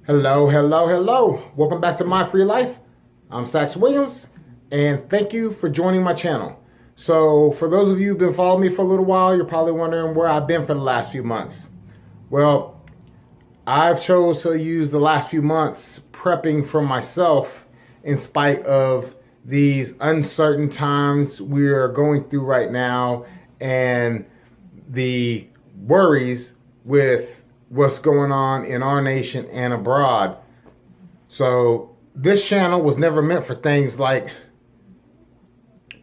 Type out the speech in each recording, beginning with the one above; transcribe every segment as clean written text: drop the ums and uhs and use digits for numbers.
Hello, hello, hello. Welcome back to My Free Life. I'm Sax Williams, and thank you for joining my channel. So, for those of you who've been following me for a little while, you're probably wondering where I've been for the last few months. Well, I've chose to use the last few months prepping for myself in spite of these uncertain times we are going through right now and the worries with what's going on in our nation and abroad. So this channel was never meant for things like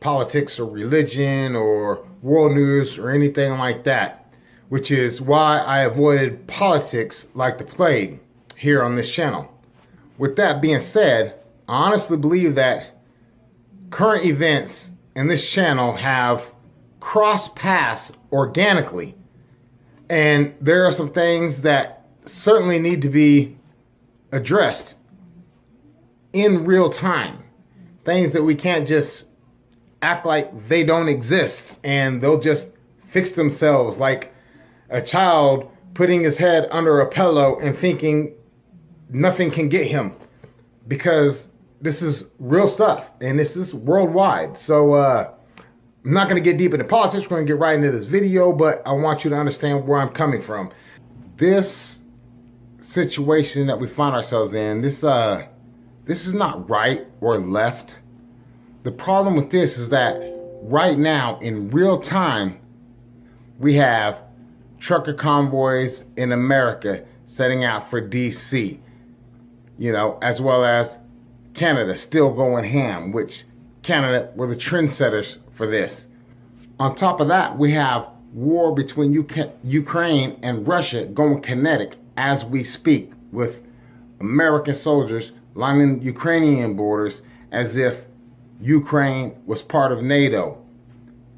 politics or religion or world news or anything like that, which is why I avoided politics like the plague here on this channel. With that being said, I honestly believe that current events in this channel have crossed paths organically. And there are some things that certainly need to be addressed in real time. Things that we can't just act like they don't exist and they'll just fix themselves, like a child putting his head under a pillow and thinking nothing can get him, because this is real stuff and this is worldwide. So I'm not going to get deep into politics. We're going to get right into this video, but I want you to understand where I'm coming from. This situation that we find ourselves in, this is not right or left. The problem with this is that right now, in real time, we have trucker convoys in America setting out for DC, as well as Canada still going ham, which Canada were the trendsetters for this. On top of that, we have war between Ukraine and Russia going kinetic as we speak, with American soldiers lining Ukrainian borders as if Ukraine was part of NATO.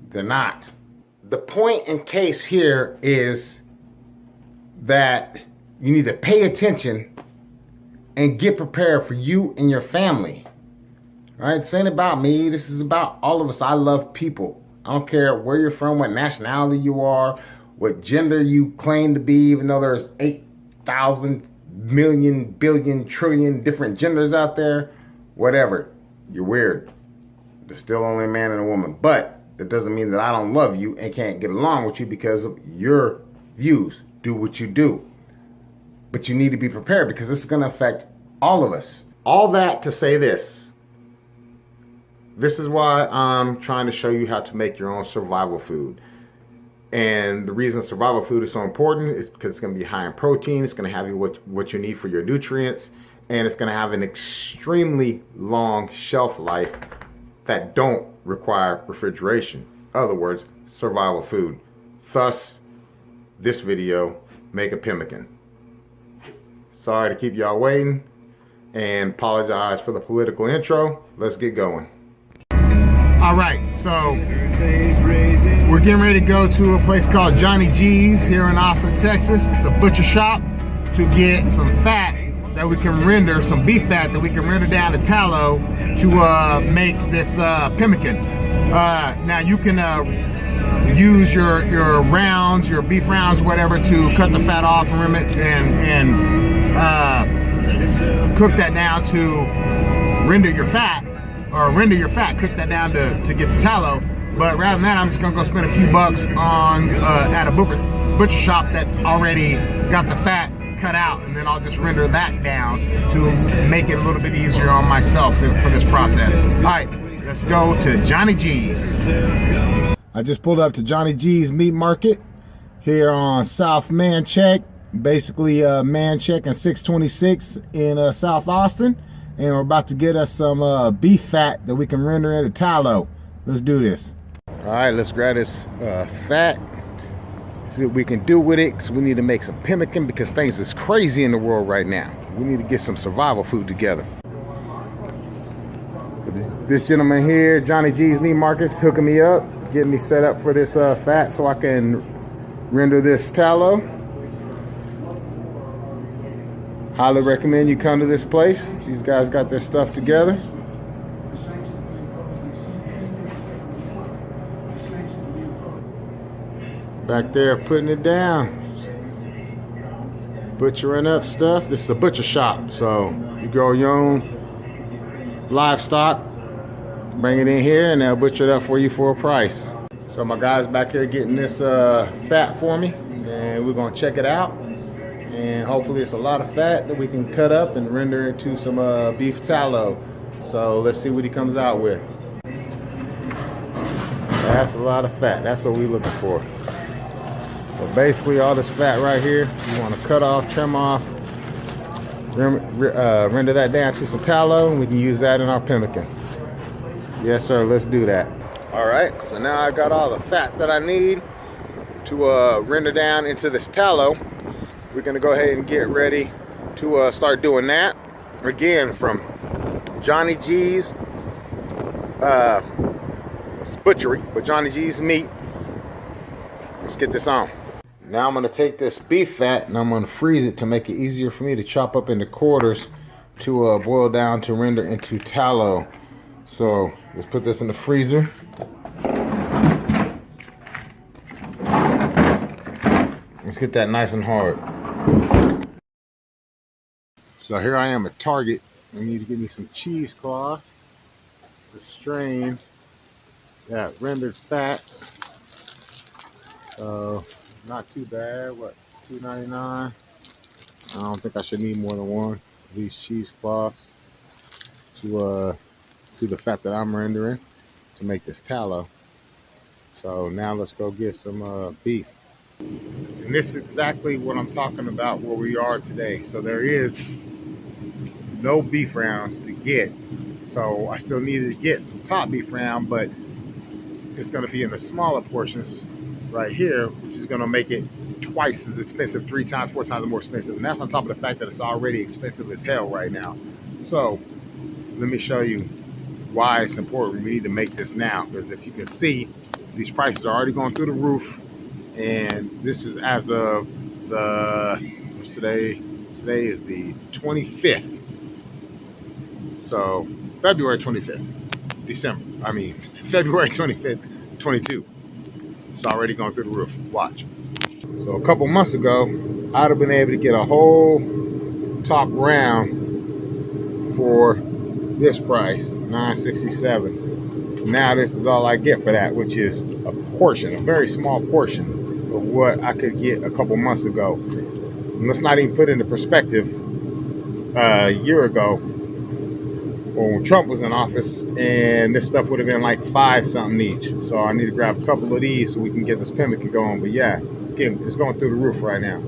They're not. The point in case here is that you need to pay attention and get prepared for you and your family. Right? This ain't about me. This is about all of us. I love people. I don't care where you're from, what nationality you are, what gender you claim to be, even though there's 8,000 million, billion, trillion different genders out there. Whatever. You're weird. There's still only a man and a woman. But that doesn't mean that I don't love you and can't get along with you because of your views. Do what you do. But you need to be prepared, because this is going to affect all of us. All that to say this. This is why I'm trying to show you how to make your own survival food. And the reason survival food is so important is because it's going to be high in protein. It's going to have you what you need for your nutrients. And it's going to have an extremely long shelf life that don't require refrigeration. In other words, survival food. Thus, this video, make a pemmican. Sorry to keep y'all waiting, and apologize for the political intro. Let's get going. All right, so we're getting ready to go to a place called Johnny G's here in Austin, Texas. It's a butcher shop to get some fat that we can render, some beef fat that we can render down to tallow to make this pemmican. Now you can use your rounds, your beef rounds, whatever, to cut the fat off and cook that down to render your fat. Cook that down to get the tallow. But rather than that, I'm just gonna go spend a few bucks on at a butcher shop that's already got the fat cut out, and then I'll just render that down to make it a little bit easier on myself for this process. All right, let's go to Johnny G's. I just pulled up to Johnny G's meat market here on South Mancheck, basically Mancheck and 626 in South Austin. And we're about to get us some beef fat that we can render into tallow. Let's do this. All right, let's grab this fat, see what we can do with it, because we need to make some pemmican, because things is crazy in the world right now. We need to get some survival food together. So this gentleman here, Johnny G's Meat Market's hooking me up, getting me set up for this fat so I can render this tallow. Highly recommend you come to this place. These guys got their stuff together. Back there putting it down. butchering up stuff. This is a butcher shop, so you grow your own livestock, bring it in here, and they'll butcher it up for you for a price. So my guys back here getting this fat for me, and we're gonna check it out. And hopefully it's a lot of fat that we can cut up and render into some beef tallow. So let's see what he comes out with. That's a lot of fat. That's what we're looking for. So basically all this fat right here, you want to cut off, trim off, render that down to some tallow, and we can use that in our pemmican. Yes sir, let's do that. All right, so now I got all the fat that I need to render down into this tallow. We're gonna go ahead and get ready to start doing that. Again, from Johnny G's butchery, but Johnny G's meat. Let's get this on. Now I'm gonna take this beef fat and I'm gonna freeze it to make it easier for me to chop up into quarters to boil down to render into tallow. So let's put this in the freezer. Let's get that nice and hard. So here I am at Target. I need to get me some cheesecloth to strain that rendered fat. So not too bad. What, $2.99? I don't think I should need more than one of these cheesecloths to the fat that I'm rendering to make this tallow. So now let's go get some beef. And this is exactly what I'm talking about where we are today. So there is no beef rounds to get. So I still needed to get some top beef round, but it's going to be in the smaller portions right here, which is going to make it twice as expensive, 3 times, 4 times more expensive. And that's on top of the fact that it's already expensive as hell right now. So let me show you why it's important. We need to make this now, because if you can see, these prices are already going through the roof. And this is as of the, what's today? Today is the 25th. So February 25th, February 25th, 22. It's already going through the roof. Watch. So a couple months ago, I'd have been able to get a whole top round for this price, $9.67. Now this is all I get for that, which is a portion, a very small portion of what I could get a couple months ago. And let's not even put into perspective a year ago, when Trump was in office, and this stuff would have been like $5 something each. So I need to grab a couple of these so we can get this pemmican going. But yeah, it's going through the roof right now.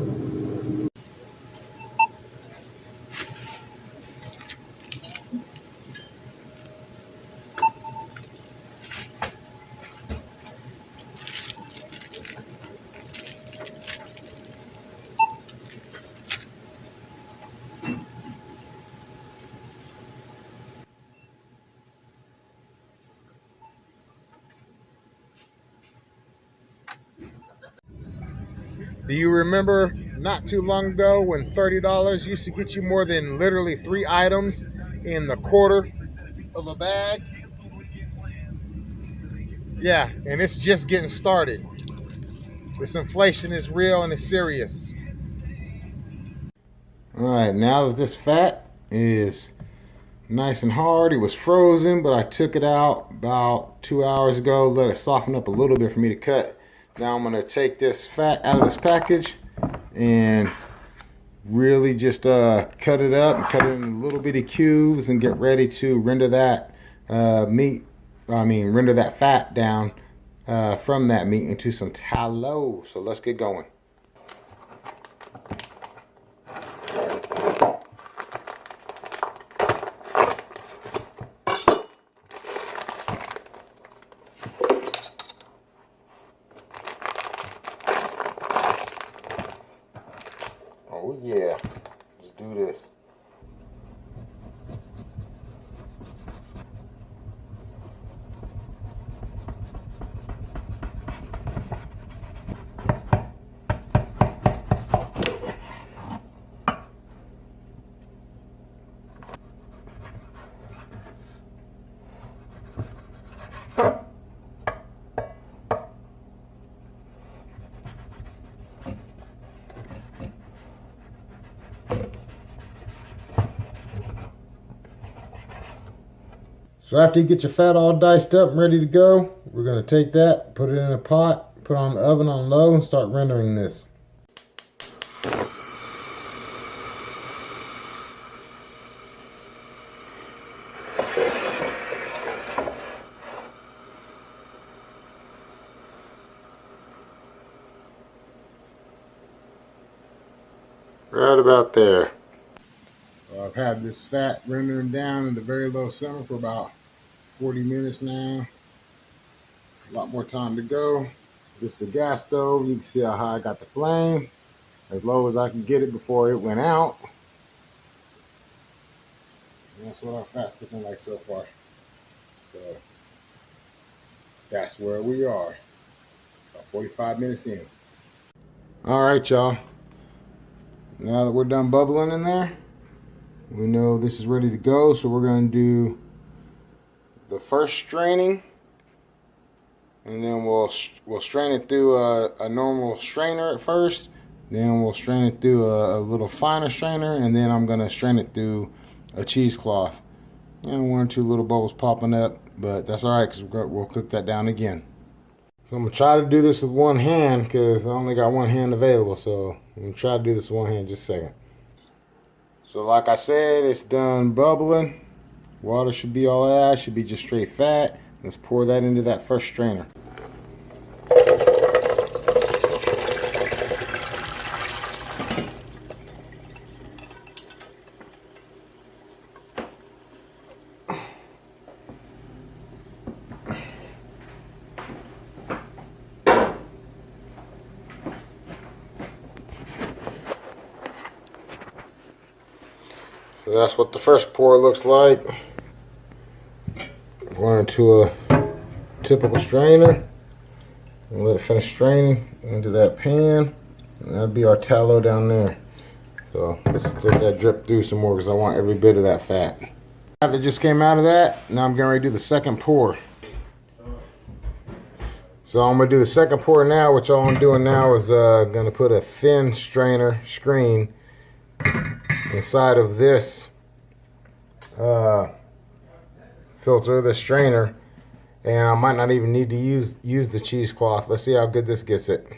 Do you remember not too long ago when $30 used to get you more than literally 3 items in the quarter of a bag? Yeah, and it's just getting started. This inflation is real and it's serious. All right, now that this fat is nice and hard, it was frozen, but I took it out about 2 hours ago, let it soften up a little bit for me to cut. Now I'm gonna take this fat out of this package and really just cut it up and cut it in little bitty cubes and get ready to render that render that fat down from that meat into some tallow. So let's get going. Oh yeah, let's do this. So after you get your fat all diced up and ready to go, we're going to take that, put it in a pot, put it on the oven on low, and start rendering this. Right about there. So I've had this fat rendering down in the very low simmer for about 40 minutes now. A lot more time to go. This is a gas stove. You can see how high I got the flame. As low as I can get it before it went out. And that's what our fat's looking like so far. So that's where we are. About 45 minutes in. All right, y'all. Now that we're done bubbling in there, we know this is ready to go. So we're going to do the first straining, and then we'll strain it through a normal strainer at first. Then we'll strain it through a little finer strainer, and then I'm going to strain it through a cheesecloth. And one or two little bubbles popping up, but that's all right because we'll cook that down again. So I'm going to try to do this with one hand because I only got one hand available. So I'm going to try to do this with one hand just a second. So like I said, it's done bubbling. Water should be all that. Should be just straight fat. Let's pour that into that first strainer. So that's what the first pour looks like. Going into a typical strainer and let it finish straining into that pan. And that'll be our tallow down there. So let's let that drip through some more because I want every bit of that fat. That just came out of that. Now I'm getting ready to do the second pour. So I'm going to do the second pour now. What all I'm doing now is going to put a thin strainer screen inside of this filter, the strainer, and I might not even need to use the cheesecloth. Let's see how good this gets it.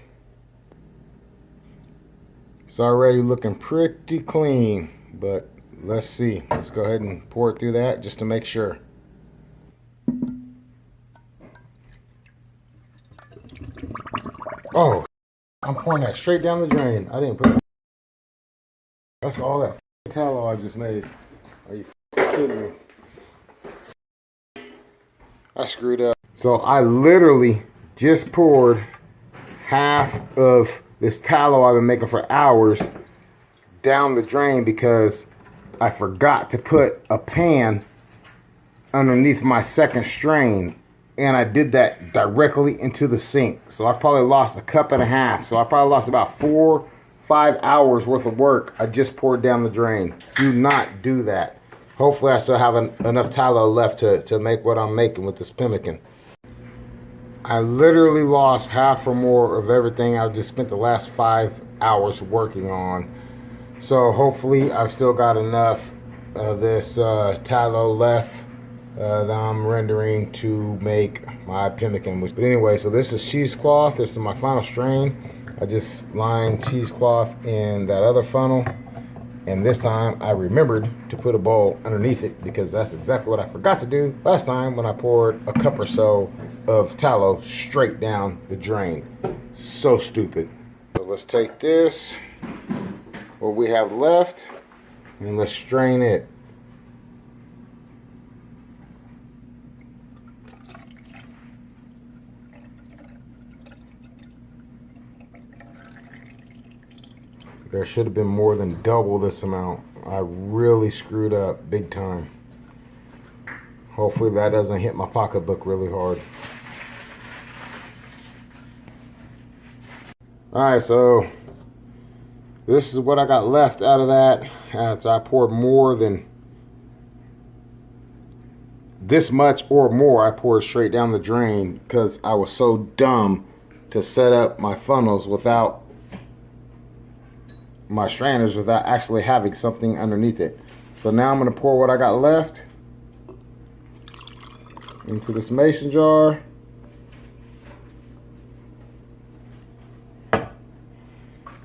It's already looking pretty clean, but let's see. Let's go ahead and pour it through that just to make sure. Oh, I'm pouring that straight down the drain. I didn't put it. That's all that tallow I just made. Are you kidding me? I screwed up. So I literally just poured half of this tallow I've been making for hours down the drain because I forgot to put a pan underneath my second strain, and I did that directly into the sink. So I probably lost a cup and a half. So I probably lost about 4-5 hours worth of work I just poured down the drain. Do not do that. Hopefully I still have enough tallow left to make what I'm making with this pemmican. I literally lost half or more of everything I've just spent the last 5 hours working on. So hopefully I've still got enough of this tallow left that I'm rendering to make my pemmican. But anyway, so this is cheesecloth. This is my final strain. I just lined cheesecloth in that other funnel. And this time I remembered to put a bowl underneath it because that's exactly what I forgot to do last time when I poured a cup or so of tallow straight down the drain. So stupid. So let's take this, what we have left, and let's strain it. There should have been more than double this amount. I really screwed up big time. Hopefully that doesn't hit my pocketbook really hard. Alright, so this is what I got left out of that after I poured more than this much or more. I poured straight down the drain because I was so dumb to set up my funnels without my strainers without actually having something underneath it. So now I'm going to pour what I got left. into this mason jar.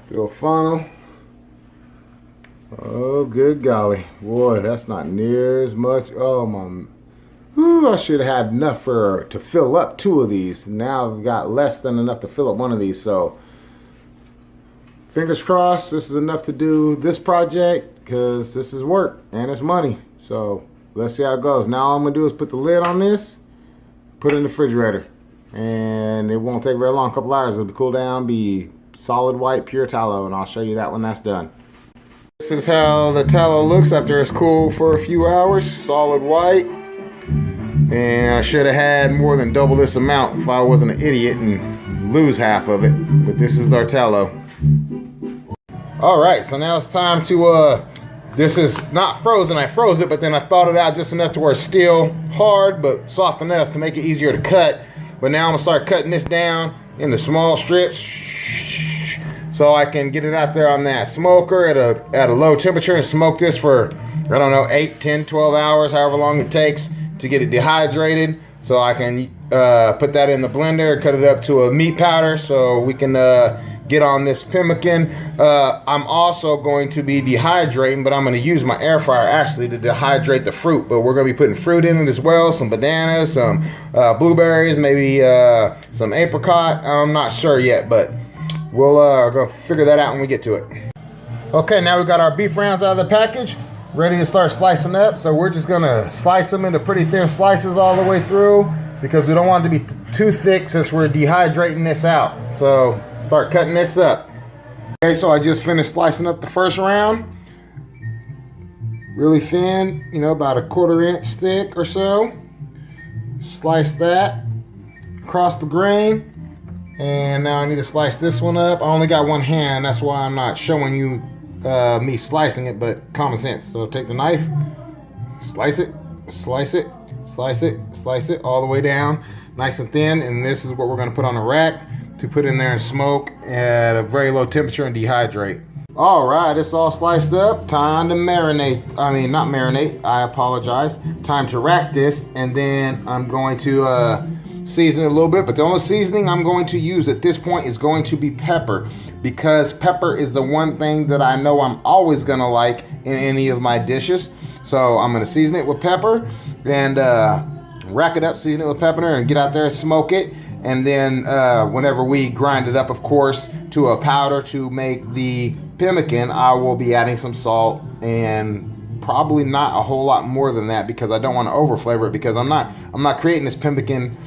Through a funnel. Oh, good golly. Boy, that's not near as much. Oh, my. Ooh, I should have had enough to fill up 2 of these. Now I've got less than enough to fill up 1 of these. So, fingers crossed, this is enough to do this project because this is work and it's money. So, let's see how it goes. Now all I'm going to do is put the lid on this, put it in the refrigerator. And it won't take very long, a couple hours. It'll be cool down, be solid white, pure tallow, and I'll show you that when that's done. This is how the tallow looks after it's cooled for a few hours, solid white. And I should have had more than double this amount if I wasn't an idiot and lose half of it. But this is our tallow. Alright, so now it's time to, this is not frozen. I froze it, but then I thawed it out just enough to where it's still hard, but soft enough to make it easier to cut. But now I'm going to start cutting this down into small strips so I can get it out there on that smoker at a low temperature and smoke this for, I don't know, 8, 10, 12 hours, however long it takes to get it dehydrated, so I can put that in the blender, cut it up to a meat powder so we can get on this pemmican. I'm also going to be dehydrating, but I'm going to use my air fryer actually to dehydrate the fruit, but we're going to be putting fruit in it as well, some bananas, some blueberries, maybe some apricot. I'm not sure yet, but we'll go figure that out when we get to it. Okay, now we got our beef rounds out of the package, ready to start slicing up. So we're just gonna slice them into pretty thin slices all the way through because we don't want it to be too thick since we're dehydrating this out. So start cutting this up. Okay, so I just finished slicing up the first round. Really thin, you know, about a 1/4 inch thick or so. Slice that across the grain. And now I need to slice this one up. I only got one hand, that's why I'm not showing you me slicing it, but common sense. So take the knife, slice it, slice it, slice it, slice it all the way down, nice and thin. And this is what we're going to put on a rack to put in there and smoke at a very low temperature and dehydrate. All right, it's all sliced up. Time to marinate. I mean, not marinate. I apologize. Time to rack this, and then I'm going to season it a little bit. But the only seasoning I'm going to use at this point is going to be pepper, because pepper is the one thing that I know I'm always gonna like in any of my dishes. So I'm gonna season it with pepper and rack it up, season it with pepper, and get out there and smoke it. And then whenever we grind it up, of course, to a powder to make the pemmican, I will be adding some salt and probably not a whole lot more than that, because I don't want to over flavor it, because I'm not creating this pemmican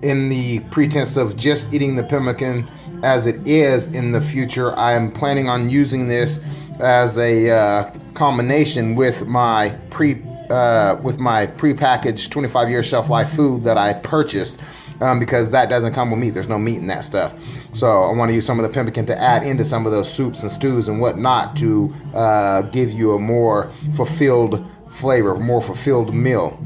in the pretense of just eating the pemmican as it is in the future. I am planning on using this as a combination with my prepackaged 25-year shelf life food that I purchased, because that doesn't come with meat. There's no meat in that stuff. So I want to use some of the pemmican to add into some of those soups and stews and whatnot to give you a more fulfilled flavor, a more fulfilled meal.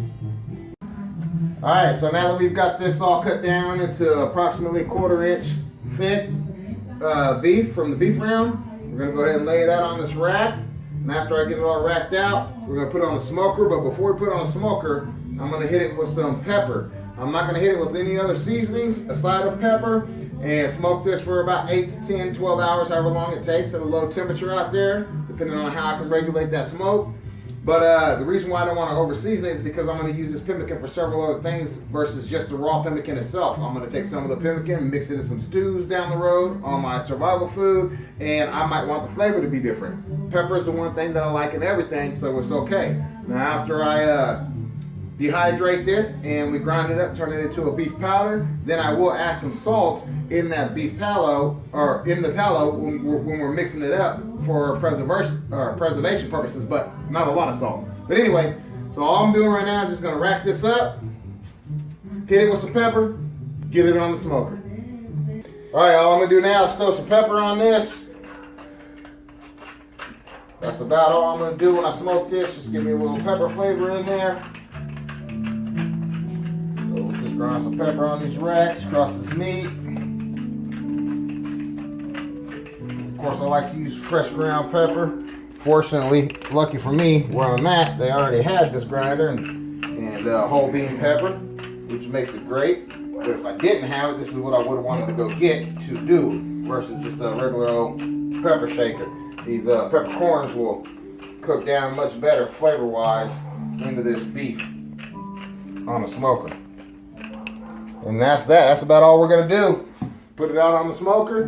Alright, so now that we've got this all cut down into approximately a 1/4 inch thick beef from the beef round, we're going to go ahead and lay it out on this rack. And after I get it all racked out, we're going to put it on the smoker. But before we put it on the smoker, I'm going to hit it with some pepper. I'm not going to hit it with any other seasonings aside of pepper, and smoke this for about 8 to 10, 12 hours, however long it takes at a low temperature out there, depending on how I can regulate that smoke. But the reason why I don't want to over season it is because I'm going to use this pemmican for several other things versus just the raw pemmican itself. I'm going to take some of the pemmican and mix it in some stews down the road on my survival food, and I might want the flavor to be different. Pepper is the one thing that I like in everything, so it's okay. Now after I dehydrate this and we grind it up, turn it into a beef powder, then I will add some salt in that beef tallow, or in the tallow when we're mixing it up for preservation purposes, but not a lot of salt. But anyway, so all I'm doing right now is just gonna rack this up, hit it with some pepper, get it on the smoker. All right, all I'm gonna do now is throw some pepper on this. That's about all I'm gonna do when I smoke this. Just give me a little pepper flavor in there. Just grind some pepper on these racks across this meat. Of course, I like to use fresh ground pepper. Fortunately, lucky for me, where I'm at, they already had this grinder and whole bean pepper. which makes it great. But if I didn't have it, this is what I would have wanted to go get to do versus just a regular old pepper shaker. These peppercorns will cook down much better flavor-wise into this beef on the smoker. And that's that. That's about all we're gonna do. Put it out on the smoker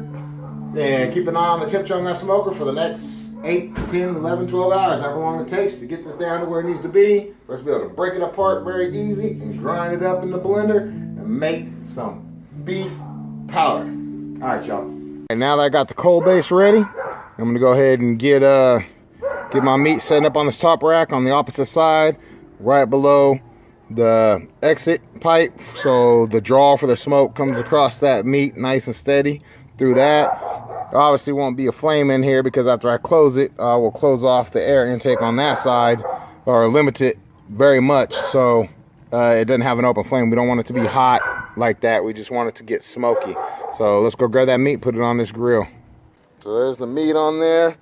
and keep an eye on the temperature on that smoker for the next 8, 10, 11, 12 hours, however long it takes to get this down to where it needs to be. For us to be able to break it apart very easy and grind it up in the blender and make some beef powder. All right, y'all. And now that I got the cold base ready, I'm gonna go ahead and get my meat set up on this top rack on the opposite side, right below the exit pipe, so the draw for the smoke comes across that meat nice and steady through that. Obviously won't be a flame in here because after I close it, I will close off the air intake on that side or limit it very much so it doesn't have an open flame. We don't want it to be hot like that. We just want it to get smoky. So let's go grab that meat, put it on this grill. So there's the meat on there.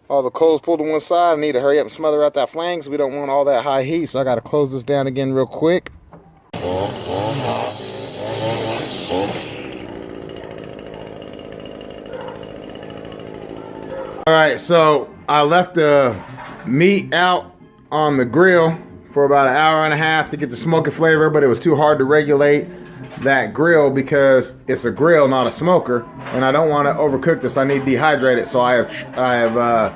All the coals pulled to one side. I need to hurry up and smother out that flame because we don't want all that high heat. So I got to close this down again real quick. All right, so I left the meat out on the grill for about an hour and a half to get the smoky flavor, but it was too hard to regulate that grill because it's a grill, not a smoker, and I don't want to overcook this. I need to dehydrate it, so I have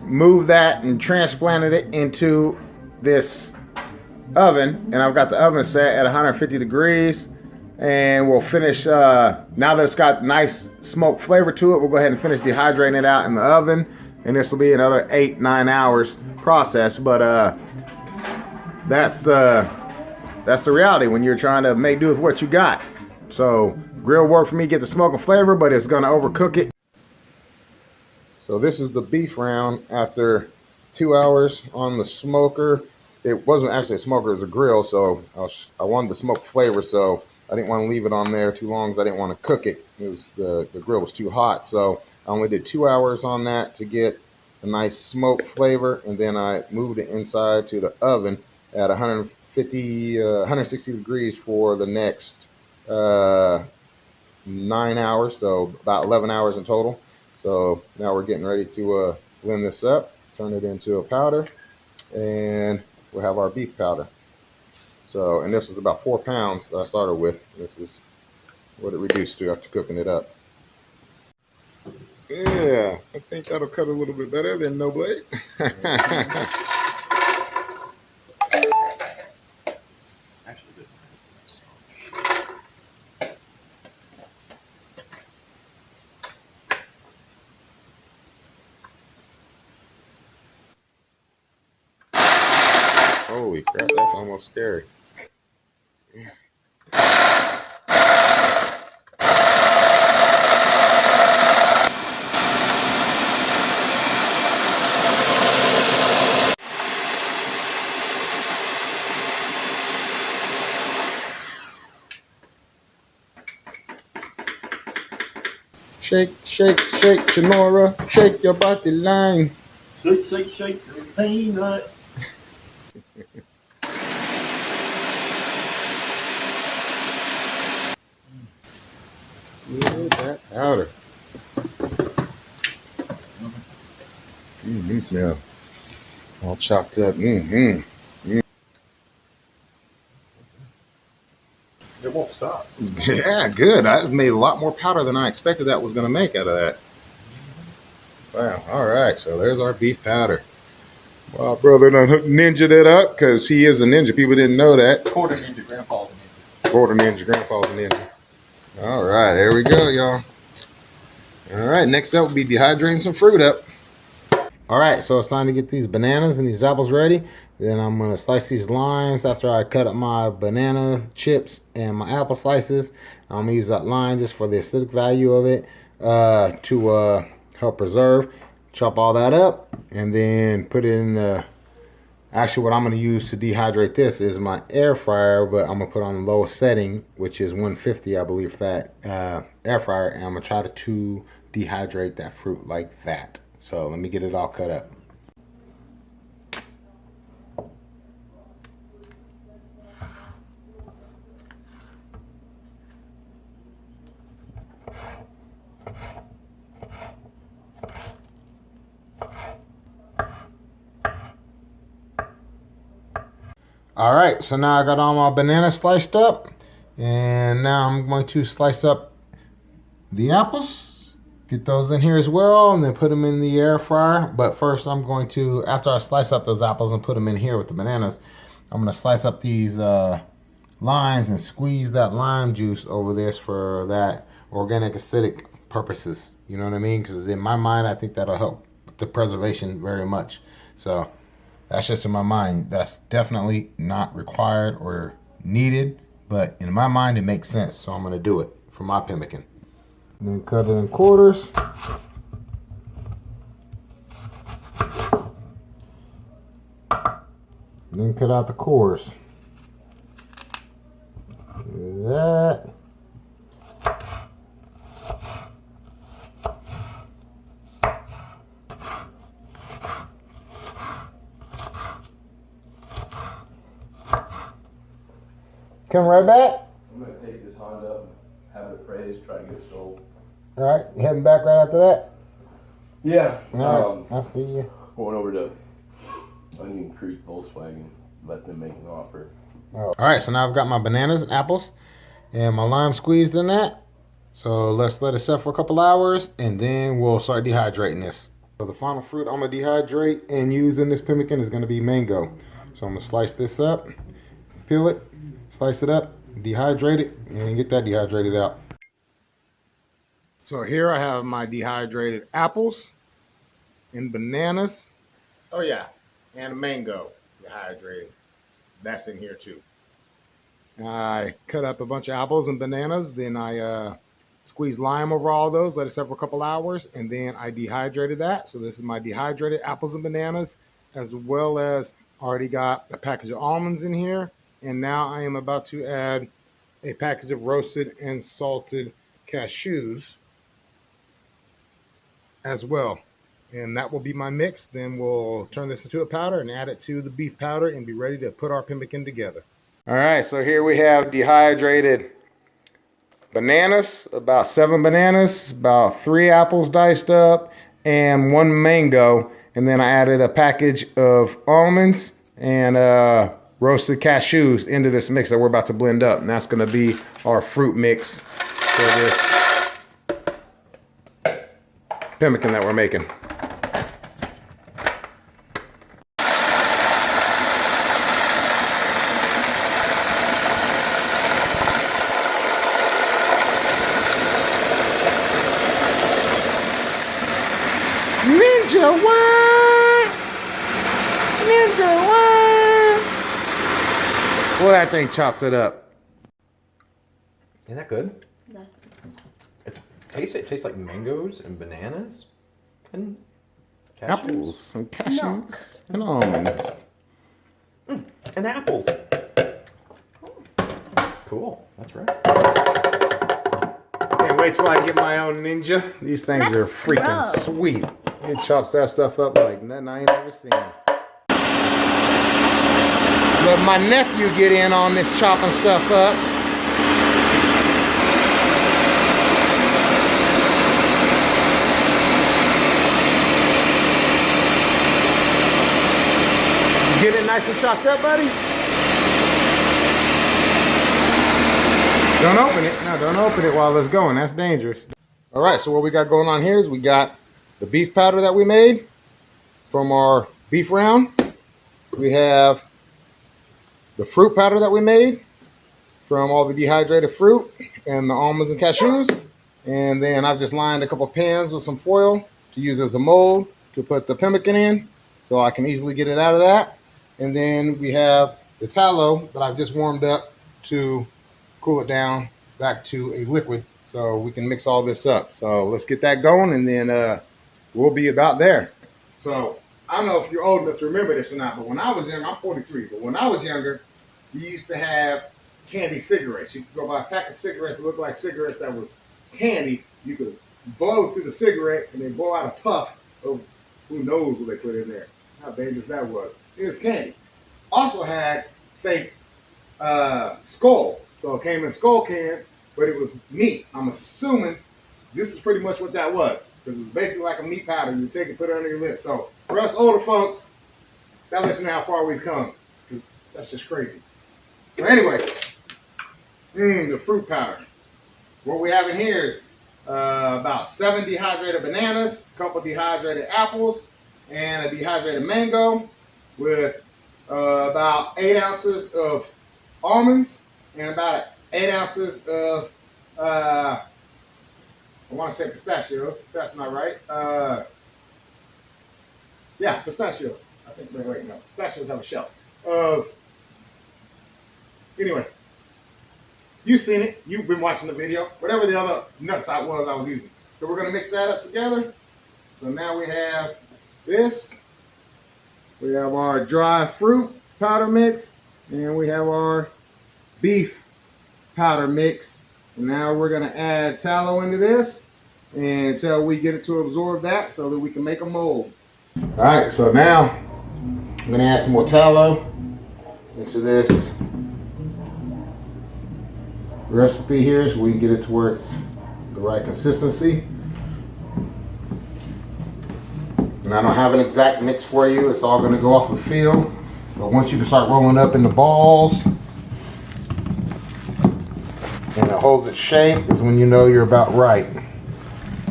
moved that and transplanted it into this oven, and I've got the oven set at 150 degrees, and we'll finish now that it's got nice smoke flavor to it. We'll go ahead and finish dehydrating it out in the oven, and this will be another 8-9 hours process. But that's the reality when you're trying to make do with what you got. So grill work for me, get the smoke and flavor, but it's gonna overcook it. So this is the beef round after 2 hours on the smoker. It wasn't actually a smoker, it was a grill, so I wanted the smoke flavor, so I didn't want to leave it on there too long because I didn't want to cook it. It was the grill was too hot, so I only did 2 hours on that to get a nice smoke flavor, and then I moved it inside to the oven at 160 degrees for the next 9 hours, so about 11 hours in total. So now we're getting ready to blend this up, turn it into a powder, and we'll have our beef powder. So, and this is about 4 pounds that I started with. This is what it reduced to after cooking it up. Yeah, I think that'll cut a little bit better than no blade. Holy crap, that's almost scary. Shake, shake, shake, Shanora, shake your body line. Shake, shake, shake your peanut. Good, that powder. Smell all chopped up. It won't stop. Yeah, good. I made a lot more powder than I expected that was going to make out of that. Wow. All right. So there's our beef powder. Well, brother done ninja'd it up because he is a ninja. People didn't know that. Quarter ninja, grandpa's a ninja. Quarter ninja, grandpa's a ninja. All right. There we go, y'all. All right. Next up will be dehydrating some fruit up. All right. So it's time to get these bananas and these apples ready. Then I'm going to slice these limes after I cut up my banana chips and my apple slices. I'm going to use that lime just for the acidic value of it to help preserve. Chop all that up and then put it in the... Actually, what I'm going to use to dehydrate this is my air fryer, but I'm going to put on the lowest setting, which is 150, I believe, that air fryer. And I'm going to try to dehydrate that fruit like that. So let me get it all cut up. All right, so now I got all my bananas sliced up, and now I'm going to slice up the apples, get those in here as well, and then put them in the air fryer. But first I'm going to, after I slice up those apples and put them in here with the bananas, I'm going to slice up these limes and squeeze that lime juice over this for that organic acidic purposes. You know what I mean? Because in my mind, I think that'll help with the preservation very much. So that's just in my mind. That's definitely not required or needed, but in my mind, it makes sense. So I'm going to do it for my pemmican. Then cut it in quarters. Then cut out the cores. Do that. Come right back. I'm going to take this Honda up, have it appraised, try to get it sold. All right, you heading back right after that? Yeah. All right, I see you. Going over to Onion Creek Volkswagen, let them make an offer. All right, so now I've got my bananas and apples and my lime squeezed in that. So let's let it set for a couple hours and then we'll start dehydrating this. So the final fruit I'm going to dehydrate and use in this pemmican is going to be mango. So I'm going to slice this up, peel it, slice it up, dehydrate it, and get that dehydrated out. So here I have my dehydrated apples and bananas. Oh yeah, and mango dehydrated. That's in here too. I cut up a bunch of apples and bananas. Then I squeezed lime over all those, let it set for a couple hours, and then I dehydrated that. So this is my dehydrated apples and bananas, as well as already got a package of almonds in here. And now I am about to add a package of roasted and salted cashews as well. And that will be my mix. Then we'll turn this into a powder and add it to the beef powder and be ready to put our pemmican together. All right, so here we have dehydrated bananas, about 7 bananas, about 3 apples diced up, and 1 mango. And then I added a package of almonds and roasted cashews into this mix that we're about to blend up. And that's going to be our fruit mix for this pemmican that we're making. Ninja one! Ninja one! Well, that thing chops it up. Isn't that good? That's It tastes like mangoes and bananas and cashews. Apples and cashews Nuts. and almonds. And apples. Cool. That's right. Can't wait till I get my own Ninja. These things are Let's freaking go. sweet. It chops that stuff up like nothing I ain't ever seen. Let my nephew get in on this chopping stuff up. Get it nice and chopped up, buddy? Don't open it. No, don't open it while it's going. That's dangerous. All right, so what we got going on here is we got the beef powder that we made from our beef round. We have the fruit powder that we made from all the dehydrated fruit and the almonds and cashews. And then I've just lined a couple pans with some foil to use as a mold to put the pemmican in so I can easily get it out of that. And then we have the tallow that I've just warmed up to cool it down back to a liquid so we can mix all this up. So let's get that going and then we'll be about there. So I don't know if you're old enough to remember this or not, but when I was young, I'm 43, but when I was younger, we used to have candy cigarettes. You could go buy a pack of cigarettes that looked like cigarettes that was candy. You could blow through the cigarette and then blow out a puff of who knows what they put in there. How dangerous that was. It was candy. Also had fake skull. So it came in skull cans, but it was meat. I'm assuming this is pretty much what that was. Because it was basically like a meat powder. You take it, put it under your lips. So for us older folks, that lets you know how far we've come. Because That's just crazy. So anyway, the fruit powder. What we have in here is about 7 dehydrated bananas, a couple dehydrated apples, and a dehydrated mango with about 8 ounces of almonds and about 8 ounces of, I want to say pistachios, but that's not right. Yeah, pistachios. I think, wait, no, pistachios have a shell. Anyway, you've seen it. You've been watching the video. Whatever the other nuts I was using. So we're going to mix that up together. So now we have this. We have our dry fruit powder mix. And we have our beef powder mix. And now we're going to add tallow into this until we get it to absorb that so that we can make a mold. All right, so now I'm going to add some more tallow into this recipe here so we can get it to where it's the right consistency. And I don't have an exact mix for you. It's all going to go off the feel. But once you can start rolling up into balls and it holds its shape is when you know you're about right.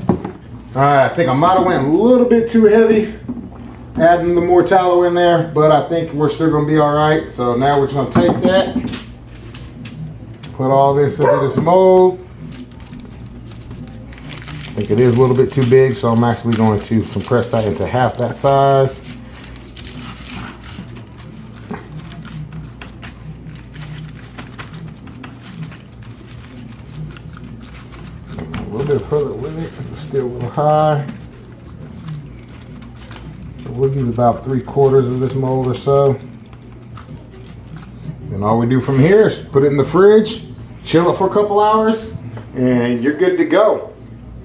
All right, I think I might have went a little bit too heavy adding the more tallow in there, but I think we're still going to be all right. So now we're just going to take that, put all this into this mold. I think it is a little bit too big, so I'm actually going to compress that into half that size. A little bit further with it, it's still a little high. So we'll use about 3/4 of this mold or so. And all we do from here is put it in the fridge, chill it for a couple hours, and you're good to go.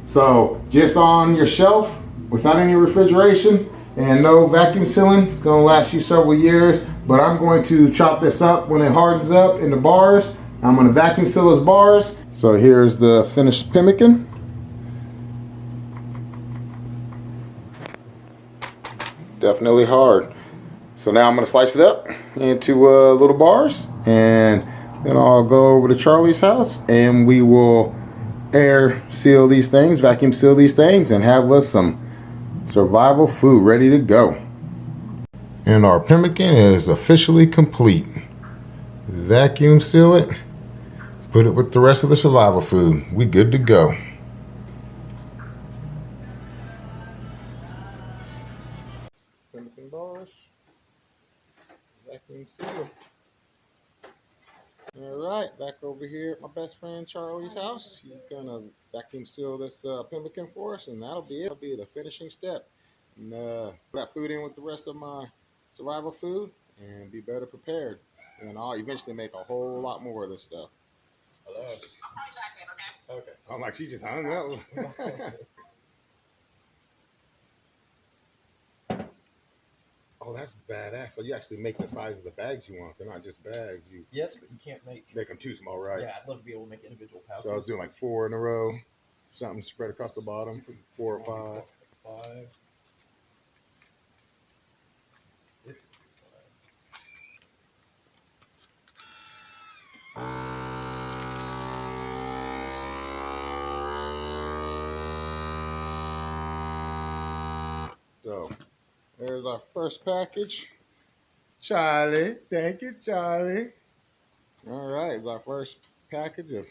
So just on your shelf without any refrigeration and no vacuum sealing, it's going to last you several years. But I'm going to chop this up when it hardens up into bars. I'm going to vacuum seal those bars. So here's the finished pemmican. Definitely hard. So now I'm going to slice it up into little bars, and then I'll go over to Charlie's house and we will air seal these things, vacuum seal these things, and have us some survival food ready to go. And our pemmican is officially complete. Vacuum seal it, put it with the rest of the survival food. We good to go. Pemmican bars, vacuum seal. All right, back over here at my best friend Charlie's house. He's gonna vacuum seal this pemmican for us, and that'll be it. That'll be the finishing step. And put that food in with the rest of my survival food and be better prepared. And I'll eventually make a whole lot more of this stuff. Hello. Okay. I'm like, she just hung up. Oh, that's badass. So you actually make the size of the bags you want. They're not just bags. You Yes, but you can't make. make them too small, right? Yeah, I'd love to be able to make individual pouches. So I was doing like 4 in a row, something spread across the bottom, 4 or 5. 5. So there's our first package. Charlie, thank you, Charlie. All right, it's our first package of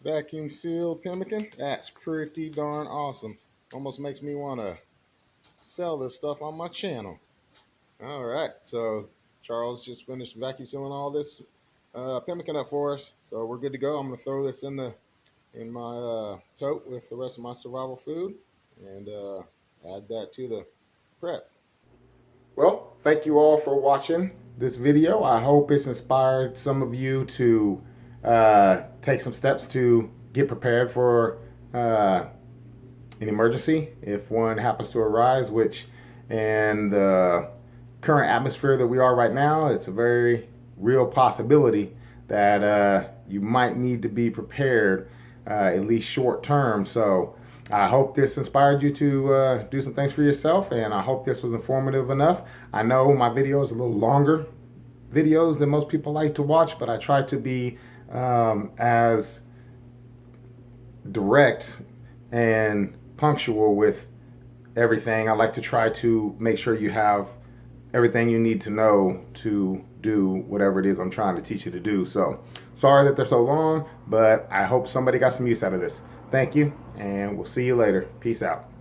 vacuum sealed pemmican. That's pretty darn awesome. Almost makes me want to sell this stuff on my channel. All right, so Charles just finished vacuum sealing all this pemmican up for us, so we're good to go. I'm gonna throw this in my tote with the rest of my survival food and add that to the prep. Well, thank you all for watching this video. I hope it's inspired some of you to take some steps to get prepared for an emergency if one happens to arise, which in the current atmosphere that we are right now, it's a very real possibility that you might need to be prepared at least short term. So I hope this inspired you to do some things for yourself, and I hope this was informative enough. I know my video is a little longer videos than most people like to watch, but I try to be as direct and punctual with everything. I like to try to make sure you have everything you need to know to do whatever it is I'm trying to teach you to do. So sorry that they're so long, but I hope somebody got some use out of this. Thank you, and we'll see you later. Peace out.